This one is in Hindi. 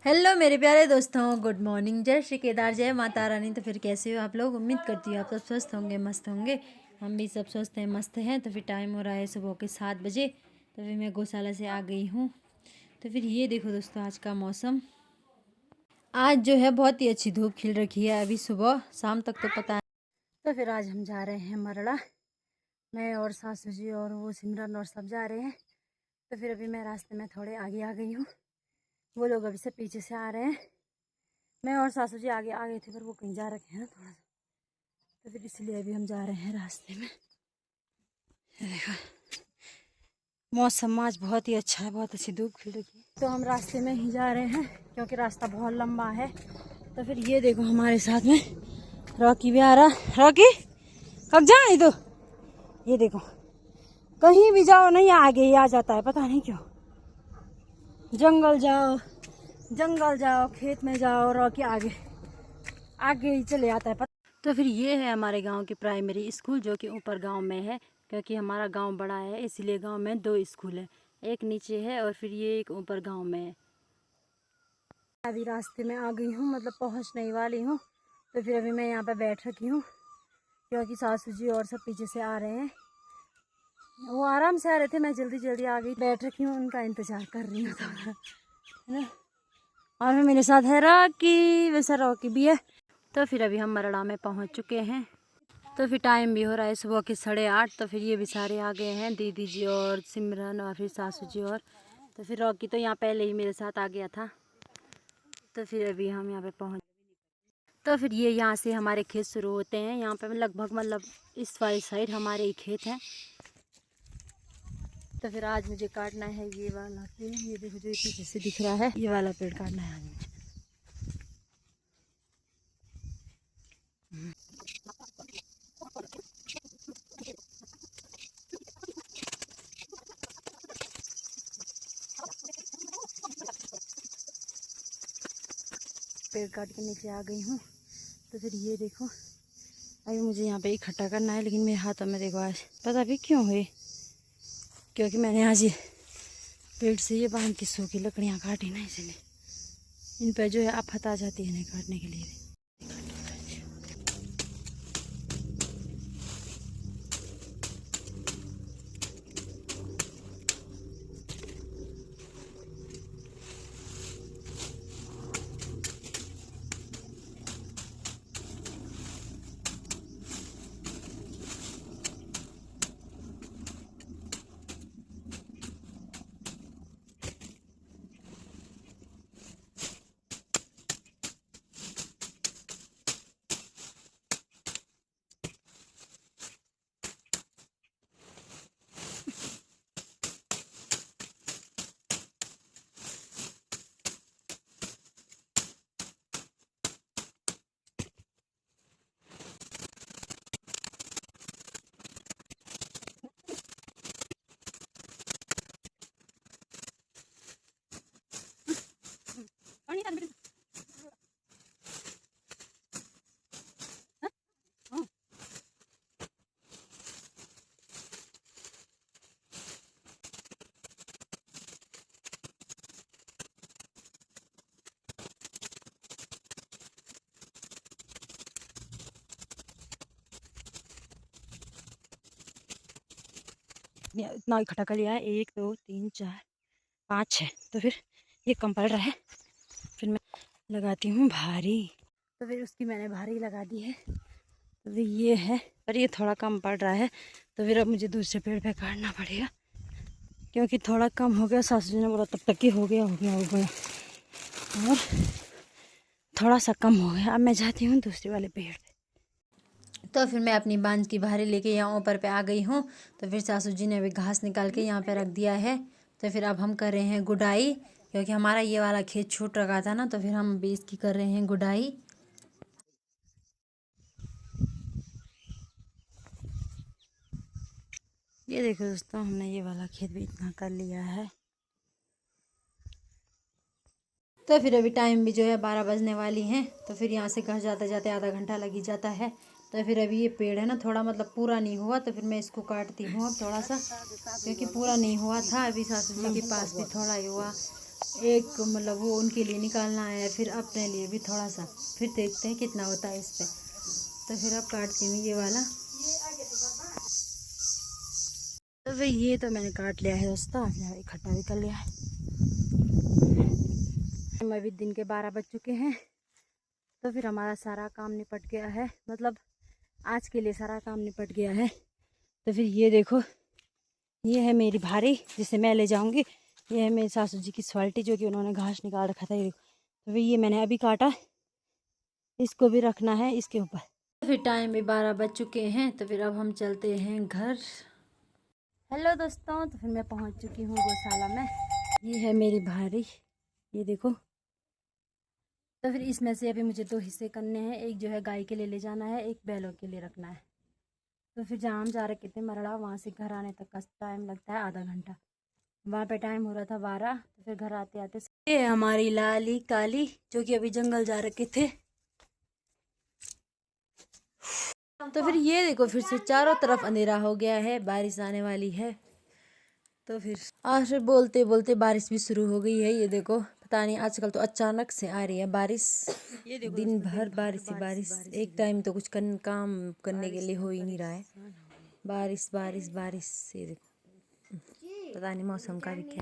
हेलो मेरे प्यारे दोस्तों, गुड मॉर्निंग। जय श्री केदार, जय माता रानी। तो फिर कैसे हो आप लोग? उम्मीद करती हूँ आप सब स्वस्थ होंगे, मस्त होंगे। हम भी सब स्वस्थ हैं, मस्त हैं। तो फिर टाइम हो रहा है सुबह के 7 बजे। तो फिर मैं गौशाला से आ गई हूँ। तो फिर ये देखो दोस्तों, आज का मौसम आज जो है बहुत ही अच्छी धूप खिल रखी है। अभी सुबह शाम तक तो पता है। तो फिर आज हम जा रहे हैं मरड़ा। मैं और सासू जी और वो सिमरन और सब जा रहे हैं। तो फिर अभी मैं रास्ते में थोड़े आगे आ गई हूँ। वो लोग अभी से पीछे से आ रहे हैं। मैं और सासू जी आगे आ गए थे, पर वो कहीं जा रखे हैं ना थोड़ा सा। तो फिर इसलिए अभी हम जा रहे हैं रास्ते में। देखो मौसम आज बहुत ही अच्छा है, बहुत अच्छी धूप खिल रही है। तो हम रास्ते में ही जा रहे हैं क्योंकि रास्ता बहुत लंबा है। तो फिर ये देखो हमारे साथ में रॉकी भी आ रहा। रॉकी कब जाए? तो ये देखो कहीं भी जाओ नहीं, आगे ही आ जाता है, पता नहीं क्यों। जंगल जाओ, खेत में जाओ, रॉकी आगे आगे ही चले आता है। तो फिर ये है हमारे गांव की प्राइमरी स्कूल, जो कि ऊपर गांव में है। क्योंकि हमारा गांव बड़ा है, इसलिए गांव में 2 स्कूल है। एक नीचे है और फिर ये एक ऊपर गांव में है। अभी रास्ते में आ गई हूँ, मतलब पहुँचने ही वाली हूँ। तो फिर अभी मैं यहाँ पे बैठ रखी हूँ क्योंकि सासू जी और सब पीछे से आ रहे हैं। वो आराम से आ रहे थे, मैं जल्दी जल्दी आ गई। बैठ रखी हूँ, उनका इंतज़ार कर रही हूँ थोड़ा, है ना। और मेरे साथ है रॉकी, वैसा रॉकी भी है। तो फिर अभी हम मरड़ा में पहुँच चुके हैं। तो फिर टाइम भी हो रहा है सुबह के 8:30। तो फिर ये भी सारे आ गए हैं, दीदी जी और सिमरन और फिर सासू जी। और तो फिर रॉकी तो यहाँ पहले ही मेरे साथ आ गया था। तो फिर अभी हम यहाँ पे पहुँच। तो फिर ये यहाँ से हमारे खेत शुरू होते हैं। यहाँ पे लगभग मतलब इस वाली साइड हमारे ही खेत हैं। तो फिर आज मुझे काटना है ये वाला पेड़। ये देखो जो पीछे से दिख रहा है, ये वाला पेड़ काटना है आज मुझे। पेड़ काट के नीचे आ गई हूँ। तो फिर ये देखो अभी मुझे यहाँ पे इकट्ठा करना है, लेकिन मेरे हाथों में देखो आज पता भी क्यों हुई, क्योंकि मैंने आज ये पेड़ से ये बांध की सूखी लकड़ियाँ काटी ना, इसलिए इन पर जो है आफत आ जाती है नहीं काटने के लिए भी। इतना इकट्ठा कर लिया है, 1 2 3 4 5 6। तो फिर ये कम पड़ रहा है, फिर मैं लगाती हूँ भारी। तो फिर उसकी मैंने भारी लगा दी है। तो फिर ये है, पर ये थोड़ा कम पड़ रहा है। तो फिर अब मुझे दूसरे पेड़ पे काटना पड़ेगा, क्योंकि थोड़ा कम हो गया। सासू जी ने बोला तब तक ही हो गया और थोड़ा सा कम हो गया। अब मैं जाती हूँ दूसरे वाले पेड़ पे। तो फिर मैं अपनी बांझ की भारी लेके यहाँ ऊपर पे आ गई हूँ। तो फिर सासू जी ने अभी घास निकाल के यहाँ पे रख दिया है। तो फिर अब हम कर रहे हैं गुडाई, क्योंकि हमारा ये वाला खेत छूट रखा था ना। तो फिर हम भी इसकी कर रहे हैं गुडाई। ये देखो दोस्तों, हमने ये वाला खेत भी इतना कर लिया है। तो फिर अभी टाइम भी जो है 12 बजने वाली हैं। तो फिर यहाँ से घर जाते जाते आधा घंटा लग ही जाता है। तो फिर अभी ये पेड़ है ना थोड़ा मतलब पूरा नहीं हुआ, तो फिर मैं इसको काटती हूँ अब थोड़ा सा, क्योंकि पूरा नहीं हुआ था। अभी सासू जी के पास भी थोड़ा ही हुआ, एक मतलब वो उनके लिए निकालना है, फिर अपने लिए भी थोड़ा सा, फिर देखते हैं कितना होता है इस पे। तो फिर अब काटती हूँ ये वाला। तो फिर ये तो मैंने काट लिया है दोस्तों, इकट्ठा भी कर लिया है। अभी दिन के 12 बज चुके हैं। तो फिर हमारा सारा काम निपट गया है, मतलब आज के लिए सारा काम निपट गया है। तो फिर ये देखो, ये है मेरी भारी जिसे मैं ले जाऊंगी। ये है मेरी सासू जी की स्वाल्टी जो कि उन्होंने घास निकाल रखा था। ये देखो, तो फिर ये मैंने अभी काटा, इसको भी रखना है इसके ऊपर। तो फिर टाइम भी 12 बज चुके हैं। तो फिर अब हम चलते हैं घर। हेलो दोस्तों, तो फिर मैं पहुंच चुकी हूँ गौशाला में। ये है मेरी भारी, ये देखो। तो फिर इसमें से अभी मुझे 2 हिस्से करने हैं, एक जो है गाय के लिए ले जाना है, एक बैलों के लिए रखना है। तो फिर जहाँ हम जा रहे कितने मरड़ा, वहाँ से घर आने तक का टाइम लगता है आधा घंटा। वहाँ पे टाइम हो रहा था 12। तो फिर घर आते आते ये हमारी लाली काली जो कि अभी जंगल जा रखे थे। तो फिर ये देखो, फिर से चारों तरफ अंधेरा हो गया है, बारिश आने वाली है। तो फिर आज फिर बोलते बोलते बारिश भी शुरू हो गई है। ये देखो, पता नहीं आजकल तो अचानक से आ रही है बारिश। ये देखो, दिन भर बारिश ही बारिश, एक टाइम तो कुछ काम करने के लिए हो ही नहीं रहा है। बारिश बारिश बारिश। ये देखो, पता नहीं मौसम का भी क्या है।